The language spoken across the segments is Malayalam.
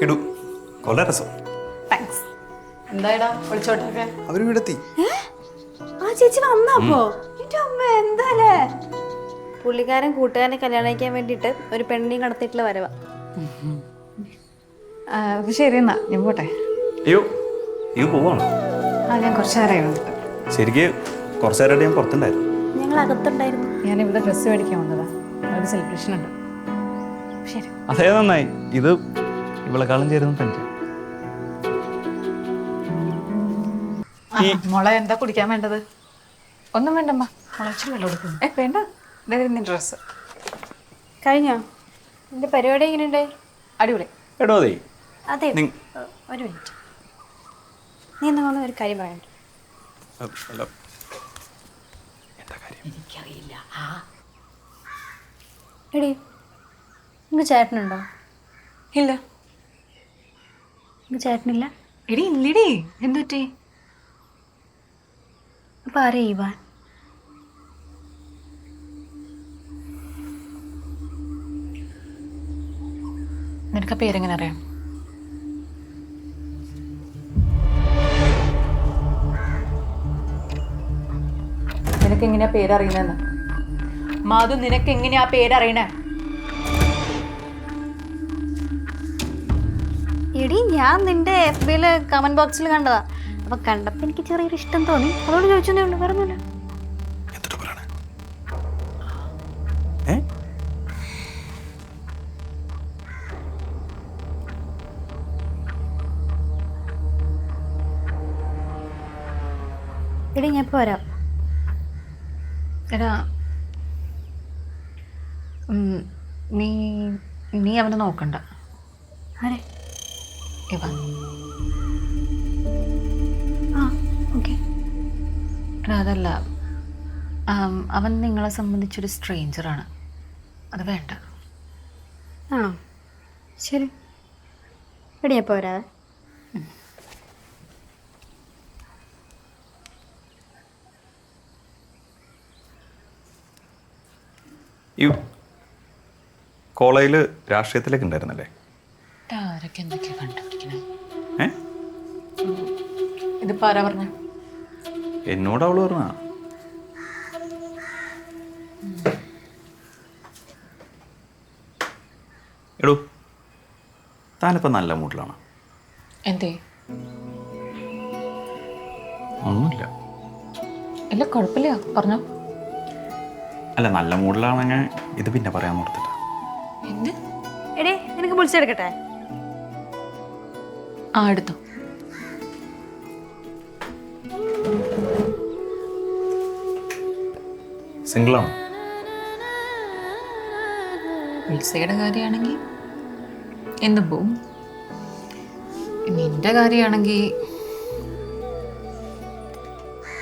കിടു കൊള്ള രസം. താങ്ക്സ്. എന്തായടാ വിളിച്ചോട്ടൊക്കെ? അവര് വീടെത്തി. ആ ചേച്ചി വന്നപ്പോ എന്റെ അമ്മ എന്താലേ? പുള്ളിക്കാരൻ കൂട്ടുകാരനെ കല്യാണം കഴിക്കാൻ വേണ്ടിട്ട് ഒരു പെണ്ണിനെ കടത്തിയിട്ടുള്ള വരവാ. ശരി എന്നാ ഞാൻ പോട്ടെ. അയ്യോ അയ്യോ പോവാണോ? ഞാൻ കുറച്ചു നേരമായി വന്നിട്ട്. ശരിക്ക് കുറച്ചു നേരമായിട്ട് ഞാൻ പുറത്തുണ്ടായിരുന്നു. ഞങ്ങൾ അകത്തുണ്ടായിരുന്നു. ഞാൻ ഇവിടെ ഡ്രസ്സ് മേടിക്കാൻ വന്നതാ. ഒരു സെലിബ്രേഷൻ ഉണ്ട്. ശരി. അതേ നന്നായി. ഇത് ഇവളെക്കാളും ചേരുന്ന തന്നെ. മോളെ എന്താ കുടിക്കാൻ വേണ്ടത്? ഒന്നും വേണ്ടമ്മ. മുളച്ചു വെള്ളം കൊടുക്കുന്നു. വേണ്ട. ഇതായിരുന്നു ഡ്രസ്സ്. കഴിഞ്ഞോ? എന്റെ പരിപാടി എങ്ങനെയുണ്ട്? അടിപൊളി. എടോ അതെ അതെ. ഒരു മിനിറ്റ്. നീ എന്നാ ഒരു കാര്യം പറയണ്ട. എനിക്കറിയില്ല. എടി നിങ്ങക്ക് ചേട്ടനുണ്ടോ? ഇല്ല. നിങ്ങക്ക് ചേട്ടനില്ല? എടി ഇല്ലടി. എന്തുപറ്റി? അപ്പൊ ആരെയാ ഇവാൻ? നിനക്ക് പേരെങ്ങനെ അറിയാം? നിനക്ക് എങ്ങനെയാ പേരറിയുന്നതെന്ന്? മാധു, നിനക്ക് എങ്ങനെയാ പേരറിയണേ? എടി ഞാൻ നിന്റെ FB കമന്റ് ബോക്സിൽ കണ്ടതാ. അപ്പൊ കണ്ടപ്പോ എനിക്ക് ചെറിയൊരു ഇഷ്ടം തോന്നി. അതോട് ചോദിച്ചതേ ഉള്ളൂ, പറഞ്ഞില്ല. എടി ഞാൻ ഇപ്പൊ വരാം. എടാ നീ നീ അവനെ നോക്കണ്ട. ആരെ? ഇവാൻ. ആ ഓക്കെ. എടാ അതല്ല, അവൻ നിങ്ങളെ സംബന്ധിച്ചൊരു സ്ട്രേഞ്ചറാണ്. അത് വേണ്ട. ആണോ? ശരി. എടി എപ്പോ വരാതെ? ഈ കോളേജിൽ രാഷ്ട്രീയത്തിലേക്ക് ഉണ്ടായിരുന്നല്ലേ? ആരൊക്കെ എന്തൊക്കെയാ കണ്ടുപിടിക്കണേ? ഇതിപ്പോ ആരാ പറഞ്ഞ? എന്നോട് അവള് പറഞ്ഞ. എടോ താനിപ്പോ നല്ല മൂഡിലാണ്. എന്തേ? ഒന്നുമില്ല. ഇല്ല, കുഴപ്പമില്ല, പറഞ്ഞോ. അല്ല, നല്ല മൂഡിലാണെങ്കിൽ ഇത് പിന്നെ പറയാൻ ഓർത്തിട്ടാ. എന്ത്? എടേ നിനക്ക് വിളിച്ചെടുക്കട്ടെ? ആ എടുത്തോ. സിംഗിളാണോ? വിൽസയുടെ കാര്യമാണെങ്കിൽ എന്നും പോവും. നിന്റെ കാര്യമാണെങ്കിൽ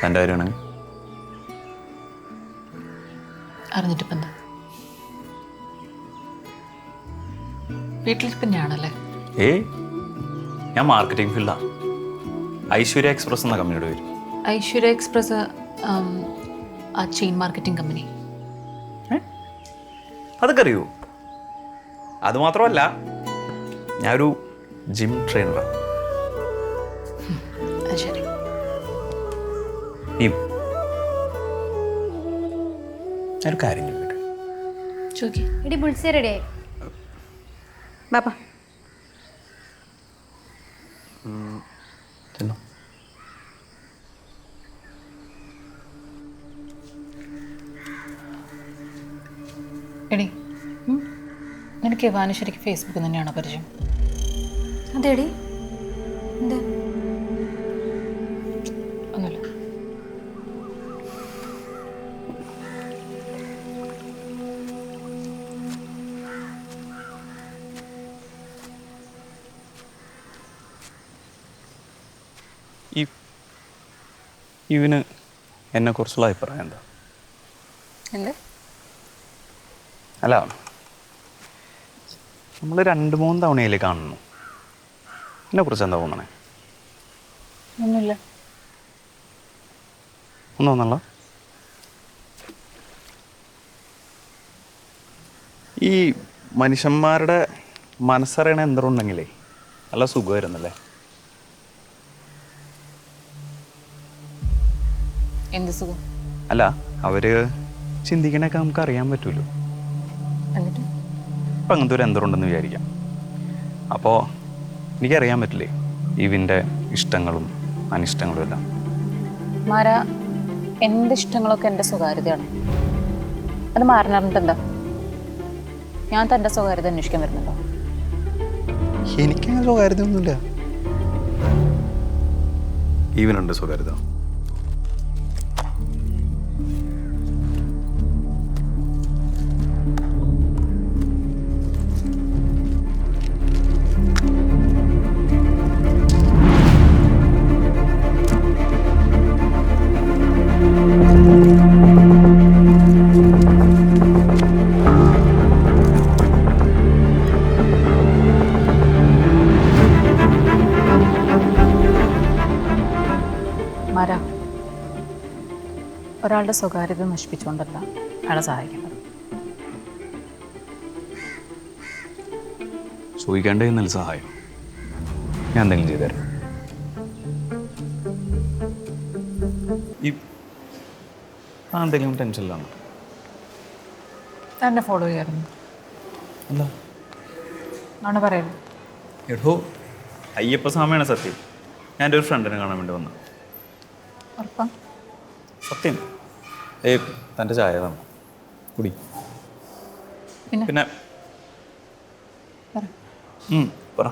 തൻ്റെ കാര്യമാണെങ്കിൽ അറിഞ്ഞിട്ടിപ്പം എന്താ? വീട്ടിലിപ്പം ഞാനല്ലേ? ഞാൻ മാർക്കറ്റിംഗ് ഫീൽഡാണ്. ഐശ്വര്യ എക്സ്പ്രസ് എന്ന കമ്പനിയുടെ പേര്. ഐശ്വര്യ എക്സ്പ്രസ് ആ ചെയിൻ മാർക്കറ്റിംഗ് കമ്പനി. അതൊക്കെ അറിയൂ. അതുമാത്രമല്ല, ഞാനൊരു ജിം ട്രെയിനറാണ്. അത് ശരി. ഞാനൊരു കാര്യം ചോദിക്കട്ടെ? ചോദിക്കേ. എടി വിളിച്ച റെഡി ആയി ബാപ്പാ. ചെന്നോ. എടി, നിനക്ക് ഇവാനുശ്വരിക്ക് ഫേസ്ബുക്കിൽ തന്നെയാണോ പരിചയം? അതെടി. എന്ത്? ഒന്നുമില്ല. ഇവന് എന്നെക്കുറിച്ചുള്ള അഭിപ്രായം എന്താ? എന്ത്? അല്ല, നമ്മൾ 2-3 തവണയിലേ കാണുന്നു. എന്നെക്കുറിച്ച് എന്താ തോന്നണേ? ഒന്നുമില്ല. ഒന്നും തോന്നല്ല. ഈ മനുഷ്യന്മാരുടെ മനസ്സറിയണ എന്തുണ്ടെങ്കിലേ നല്ല സുഖമായിരുന്നല്ലേ? എന്ത് സുഖം? അല്ല, അവർ ചിന്തിക്കണൊക്കെ നമുക്ക് അറിയാൻ പറ്റുമല്ലോ. എന്നിട്ട് ഇപ്പം അങ്ങനത്തെ ഒരു യന്ത്രമുണ്ടെന്ന് വിചാരിക്കാം. അപ്പോൾ എനിക്കറിയാൻ പറ്റില്ലേ ഇവിൻ്റെ ഇഷ്ടങ്ങളും അനിഷ്ടങ്ങളും എല്ലാം. മാര, എൻ്റെ ഇഷ്ടങ്ങളൊക്കെ എൻ്റെ സ്വകാര്യതയാണ്. അത് മാറാനിട്ട് എന്താ? ഞാൻ തൻ്റെ സ്വകാര്യത അന്വേഷിക്കാൻ വരുന്നുണ്ടോ? എനിക്കങ്ങനെ സ്വകാര്യത ഒന്നുമില്ല. ഈവനുണ്ട് സ്വകാര്യത. മാര, ഒരാളുടെ സ്വകാര്യത നശിപ്പിച്ചുകൊണ്ടല്ല അയാളെ സഹായിക്കേണ്ടത്. ചോദിക്കേണ്ട നല്ല സഹായം ഞാൻ എന്തെങ്കിലും ചെയ്തുതരാം. എന്തെങ്കിലും ടെൻഷനിലാണ്. എന്നെ ഫോളോ ചെയ്യാറുണ്ട്. എന്താ ആണ് പറയുന്നത്. എടോ, അയ്യപ്പ സ്വാമിയാണ് സത്യം. ഞാൻ എൻ്റെ ഒരു ഫ്രണ്ടിനെ കാണാൻ വേണ്ടി വന്നു. ഉറപ്പാ? സത്യം. തൻ്റെ ചായ തന്നെ കുടി. പിന്നെ പറ.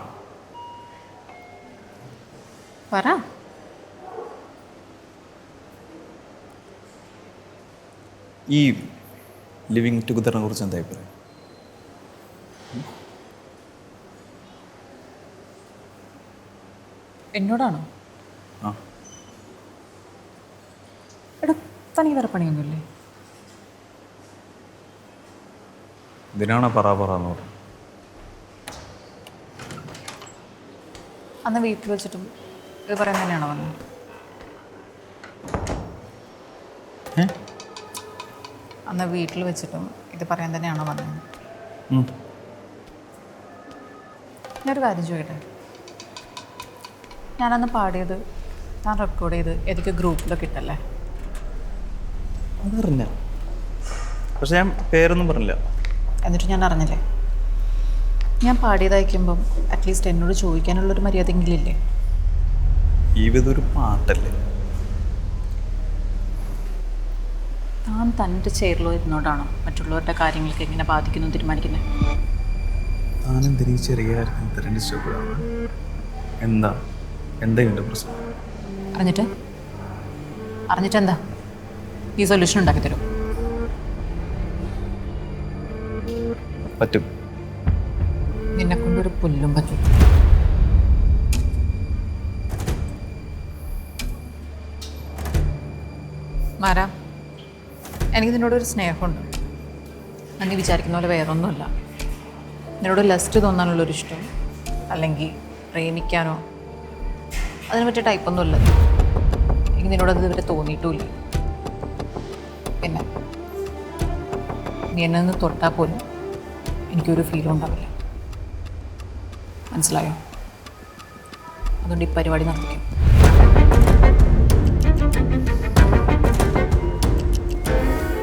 പറ. ഈ ലിവിങ് ടുഗദറിനെ കുറിച്ച് എന്താ അഭിപ്രായം? എന്നോടാണോ? ആ, എടാ, തനിക്ക് വേറെ പണിയൊന്നുമില്ലേ? ഇതിനാണോ പറയാന്ന് പറഞ്ഞു? അന്ന് വീട്ടിൽ വെച്ചിട്ടും ഇത് പറയാൻ തന്നെയാണോ വന്നത്? അന്ന് വീട്ടിൽ വെച്ചിട്ടും ഇത് പറയാൻ തന്നെയാണോ വന്നത്? ഞാനൊരു കാര്യം ചോദിക്കട്ടെ. ഞാനന്ന് പാടിയത് ഞാൻ റെക്കോർഡ് ചെയ്ത് ഏതൊക്കെ ഗ്രൂപ്പിലൊക്കെ ഇട്ടല്ലേ? അതറിഞ്ഞ, പക്ഷെ ഞാൻ പേരൊന്നും പറഞ്ഞില്ല. എന്നിട്ട് ഞാൻ അറിഞ്ഞില്ലേ? ഞാൻ പാടിയത് അയക്കുമ്പം അറ്റ്ലീസ്റ്റ് എന്നോട് ചോദിക്കാനുള്ളൊരു മര്യാദയെങ്കിലും ഇല്ലേ? ഇതൊരു പാട്ടല്ലേ? താൻ തൻ്റെ ചെയറിലോ ഇരുന്നോണ്ടാണോ മറ്റുള്ളവരുടെ കാര്യങ്ങൾക്ക് എങ്ങനെ ബാധിക്കുന്നു തീരുമാനിക്കുന്നത്? താനെന്തിനീ ചെറിയ കാര്യത്തിന് ഇത്രയും ഡിസ്റ്റർബാണ്? എന്താ ഇതിൻ്റെ പ്രശ്നം? അറിഞ്ഞിട്ടെന്താ? ഈ സൊല്യൂഷൻ ഉണ്ടാക്കി തരും. പറ്റും. നിന്നെ കൊണ്ടൊരു പുല്ലും പറ്റും. മാരാ, എനിക്ക് നിന്നോടൊരു സ്നേഹമുണ്ട്. നീ വിചാരിക്കുന്ന പോലെ വേറൊന്നുമല്ല. നിന്നോട് ലസ്റ്റ് തോന്നാനുള്ളൊരു ഇഷ്ടം, അല്ലെങ്കിൽ പ്രേമിക്കാനോ അതിനെ പറ്റിയ ടൈപ്പൊന്നുമില്ല. എനിക്ക് നിന്നോട് അത് ഇതുവരെ തോന്നിയിട്ടുമില്ല. പിന്നെ നീ എന്നെ ഒന്ന് തൊട്ടാൽ പോലും എനിക്കൊരു ഫീലും ഉണ്ടാവില്ല. മനസ്സിലായോ? അതുകൊണ്ട് ഈ പരിപാടി നടത്തിക്കും.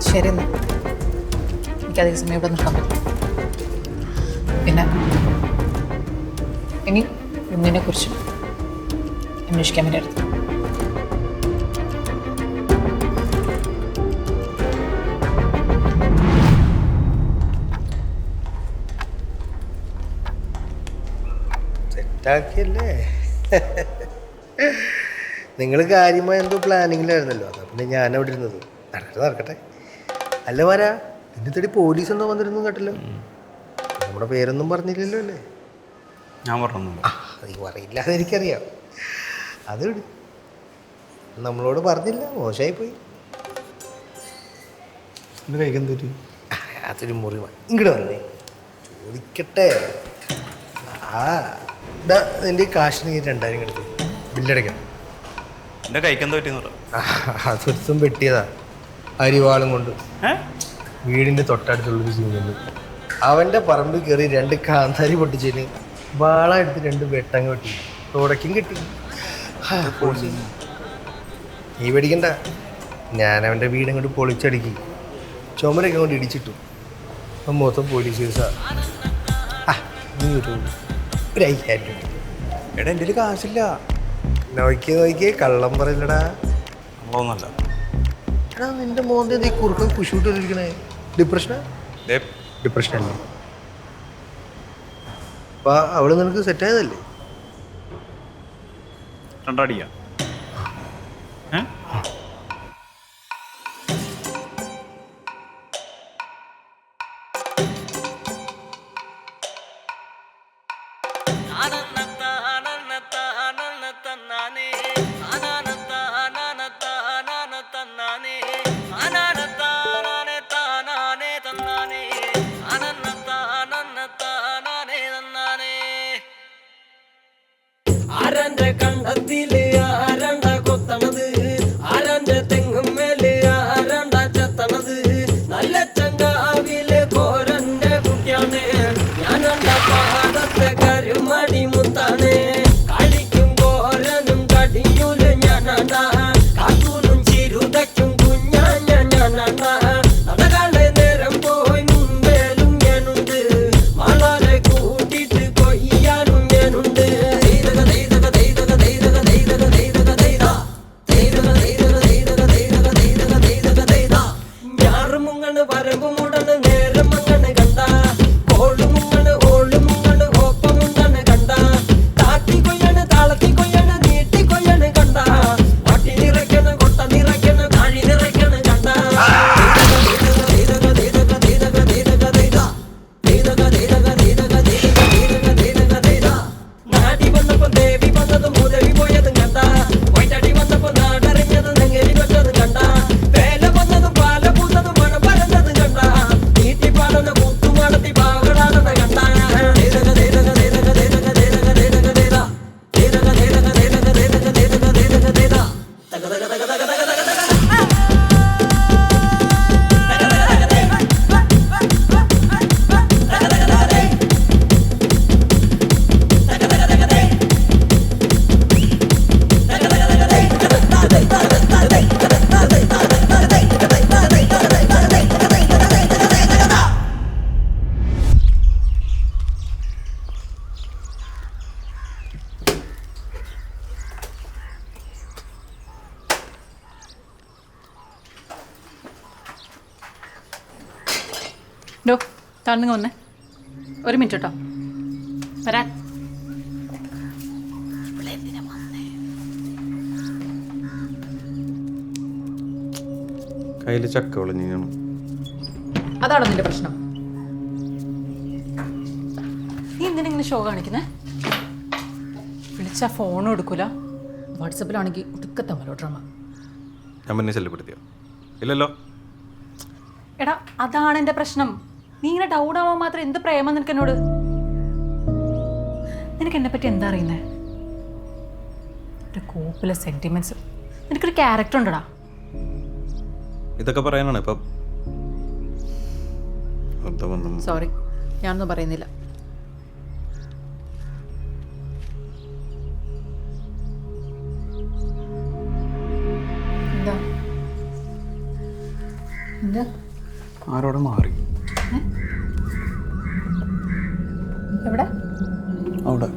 ശരി, എന്നാൽ എനിക്കധിക സമയം ഇവിടെ നിൽക്കാൻ പറ്റില്ല. പിന്നെ ഇനി ഒന്നിനെക്കുറിച്ച് അന്വേഷിക്കാൻ വേണ്ടി അടുത്ത്. സെറ്റാക്കിയല്ലേ? നിങ്ങൾ കാര്യമായ എന്തോ പ്ലാനിങ്ങിലായിരുന്നല്ലോ. അതാ പിന്നെ ഞാനവിടെ ഇരുന്നത്. നടക്കട്ടെ. അല്ല വരാ, നിന്റെ തടി പോലീസ് എന്തോ വന്നിരുന്നു കേട്ടല്ലോ. നമ്മുടെ പേരൊന്നും പറഞ്ഞില്ലല്ലോ അല്ലേ? ഞാൻ പറഞ്ഞു. നീ പറയില്ല, അതെനിക്കറിയാം. അത് വിട്, നമ്മളോട് പറഞ്ഞില്ല, മോശമായി പോയി. കഴിക്കാൻ തരും. അതൊരു മുറിവാ. ഇങ്ങോട്ട് വന്നേ, ചോദിക്കട്ടെ. നിന്റെ കാശിന് 2000 കിടക്കും, ബില്ലടയ്ക്കണം. എൻ്റെ കഴിക്കാൻ പറ്റിയെന്ന് പറയാം. അതൊരുത്തും വെട്ടിയതാ അരിവാളും കൊണ്ട്. വീടിൻ്റെ തൊട്ടടുത്തുള്ളൊരു സീനുണ്ട്. അവൻ്റെ പറമ്പിൽ കയറി 2 കാന്താരി പൊട്ടിച്ചതിന് വാള എടുത്ത് 2 വെട്ടം കിട്ടി, തുടക്കും കിട്ടി. നീ പേടിക്കണ്ട, ഞാൻ അവൻ്റെ വീടങ്ങോട്ട് പൊളിച്ചടുക്കി ചുമരൊക്കെ കൊണ്ട് ഇടിച്ചിട്ടു. അപ്പം മൊത്തം പോലീസ് കേസാ. നീ ഒരു 5000 രൂപ. എടാ എൻ്റെ കാശില്ല. നോക്കിയേ കള്ളം പറയില്ലടാ. നമ്മളൊന്നല്ല. എടാ നിന്റെ മോന്തെ നീ കുറുക്കം കുശൂട്ട് ഇരിക്കണേ. ഡിപ്രഷനാ? ഡിപ്രഷനല്ലേ? അപ്പം അവള് നിനക്ക് സെറ്റായതല്ലേ? രണ്ടടിയാ. ആരന്റെ കണ്ടത്തില് ആരണ്ട കൊത്തണത്, ആരന്റെ തെങ്ങും മേല് ആരണ്ട ചെത്തണത്, നല്ല ചങ്കാവിലെ കോരന്റെ കുട്ടിയാണ് ഞാനണ്ട പാടത്തെ കരുമടി മുത്താണ്, കളിക്കും കോരനും കടിയൂല് ഞാനണ്ട, കാത്തൂനും ചിരുതയ്ക്കും കുഞ്ഞാഞ്ഞ ഞാനണ്ട, നടകളെ നേരം പോയി മുമ്പേലും ഞാനുണ്ട്, മാളാരെ കൂട്ടിട്ട് കൊയ്യാനും ഞാനുണ്ട്. ഞാറുമുങ്ങണ് വരമ്പ് മൂടണ് നേരം മങ്ങണ് കണ്ട, ഓളുമുങ്ങണ് ഓളുമുങ്ങണ് ഒപ്പമുണ്ടണ് കണ്ട, താത്തി കൊയ്യണ് താളത്തി കൊയ്യണ് നീട്ടി കൊയ്യണ് കണ്ട, വട്ടി നിറയ്ക്കണ് കൊട്ട നിറയ്ക്കണ് താഴി നിറയ്ക്കണ് കണ്ട. നാടി വന്നപ്പോ ദേവി വന്നതും ഉദവി പോയതും കണ്ട, വൈറ്റടി വന്നപ്പോ നാടറിഞ്ഞത് നെങ്ങലി വെച്ചതും കണ്ട, വേല വന്നതും പാല പൂത്തതും മണം പരന്നതും കണ്ട, നീട്ടിപ്പാടുന്ന കൂത്തുമാടത്തി പാകടാണെന്ന് കണ്ട. ഡോ താഴ്ന്നു വന്നേ, 1 മിനിറ്റ് കേട്ടോ വരാൻ. കയ്യിൽ ചക്ക വിളഞ്ഞാണ്. അതാണോ നിന്റെ പ്രശ്നം? നീ എന്തിനാ ഷോ കാണിക്കുന്നേ? വിളിച്ചാ ഫോണും എടുക്കൂല, വാട്സപ്പിലാണെങ്കിൽ ഒടുക്കത്തെ മലോഡ്രമ. ഞാൻ പിന്നെ ശല്യപ്പെടുത്തിയോ? ഇല്ലല്ലോ. എടാ അതാണ് എൻ്റെ പ്രശ്നം. നീ ഇങ്ങനെ ഡൗൺ ആവാൻ മാത്രം എന്ത് പ്രേമം നിനക്ക് എന്നോട്? നിനക്ക് എന്നെ പറ്റി എന്താ അറിയുന്നേ? ഒരു കോപ്പിലെ സെന്റിമെന്റ്സ്. നിനക്കൊരു ക്യാരക്ടർ ഉണ്ടടാ. ഇതൊക്കെ പറയാനാണ് ഇപ്പം. സോറി, ഞാനൊന്നും പറയുന്നില്ല. എന്താ എന്താ ആരോടെ മാറി? എവിടെ? അവിടെ.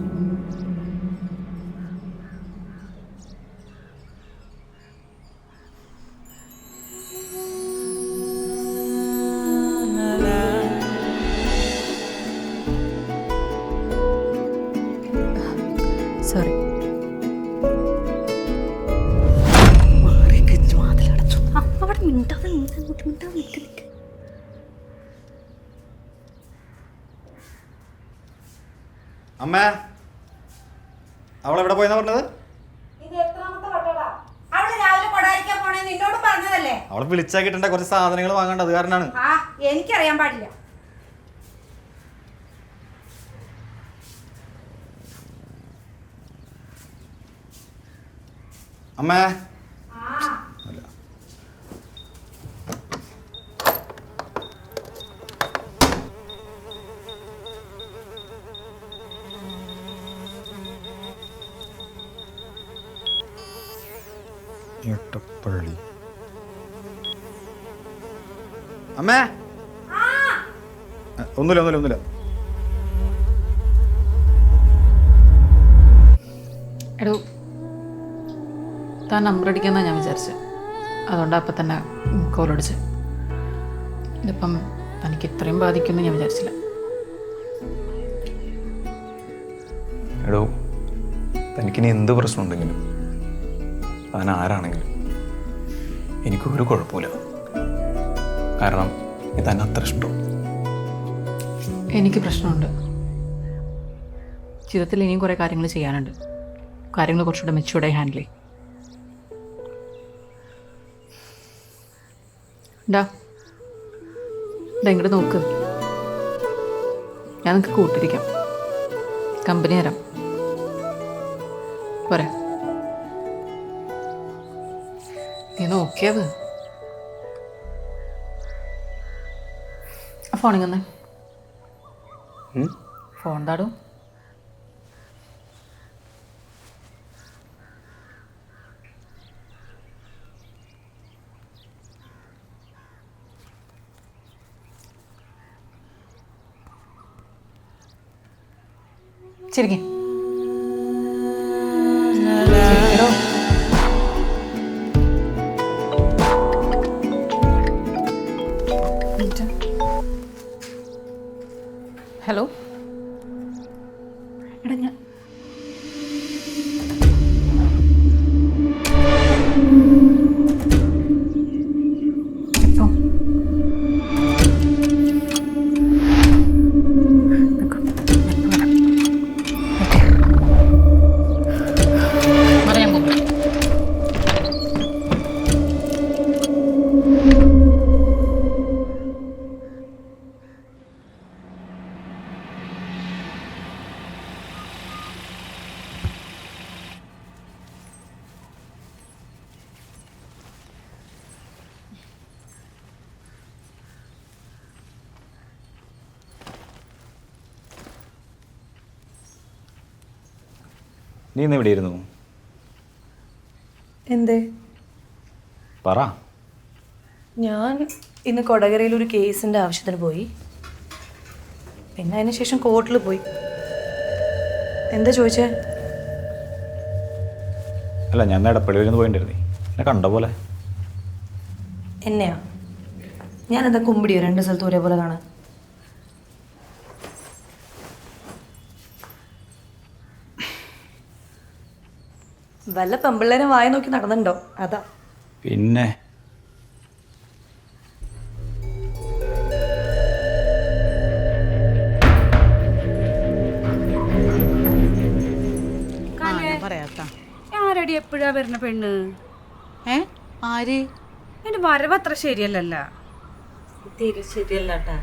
സോറി. അവിടെ മിണ്ടാതെ അങ്ങോട്ട് മിണ്ടാതെ നിൽക്ക്. അമ്മേ, അവളെവിടെ പോയെന്നാ പറഞ്ഞത്? അവളെ വിളിച്ചാൽ കിട്ടേണ്ട കുറച്ച് സാധനങ്ങൾ വാങ്ങണ്ട, അത് കാരണമാണ്. എനിക്കറിയാൻ പാടില്ല. അമ്മേ, എട്ടപ്പള്ളി. അമ്മേ ഒന്നുമില്ല. എടോ, താൻ നമ്പർ അടിക്കാന്നാണ് ഞാൻ വിചാരിച്ചത്. അതുകൊണ്ടാണ് അപ്പം തന്നെ കോളടിച്ച്. ഇതിപ്പം തനിക്ക് ഇത്രയും ബാധിക്കുമെന്ന് ഞാൻ വിചാരിച്ചില്ല. എടോ, തനിക്കിനി എന്ത് പ്രശ്നമുണ്ടെങ്കിലും താൻ ആരാണെങ്കിലും എനിക്കൊരു കുഴപ്പമില്ല. കാരണം ഇത് തന്നെ അത്ര ഇഷ്ടം. എനിക്ക് പ്രശ്നമുണ്ട്. ജീവിതത്തിൽ ഇനിയും കുറേ കാര്യങ്ങൾ ചെയ്യാനുണ്ട്. കാര്യങ്ങൾ കുറച്ചുകൂടെ മെച്ചൂർഡായി ഹാൻഡിൽ ചെയ്യും. ഇങ്ങോട്ട് നോക്ക്. ഞാൻ നിങ്ങൾക്ക് കൂട്ടിരിക്കാം, കമ്പനി തരാം. പോരെ? നീ നോക്കിയത് ആ ഫോണിങ്ങന്നേ. ഫോൺ താടും. ചിരിക്കേ. ഹലോ, എടാ ഞാൻ നീ ഇന്ന് എവിടെയായിരുന്നു? എന്തേ? പറ. ഞാൻ ഇന്ന് കൊടകരയിൽ ഒരു കേസിൻ്റെ ആവശ്യത്തിന് പോയി. പിന്നെ അതിന് ശേഷം കോർട്ടിൽ പോയി. എന്താ ചോദിച്ചേ? അല്ല, ഞാൻ എടപ്പള്ളി വരുന്ന പോയിണ്ടായിരുന്നേ. എന്നെ കണ്ട പോലെ. എന്നെയാ? ഞാൻ എന്താ കുമ്പിടിയോ 2 സ്ഥലത്ത് ഒരേപോലെ കാണാൻ? വല്ല പെമ്പിള്ളേരെ വായ നോക്കി നടന്നുണ്ടോ? അതാ. പിന്നെ ആരടി എപ്പോഴാ വരുന്ന പെണ്ണ്? ആര്? എന്റെ വരവ് അത്ര ശരിയല്ലല്ല. തീരെ ശരിയല്ലാട്ടാ.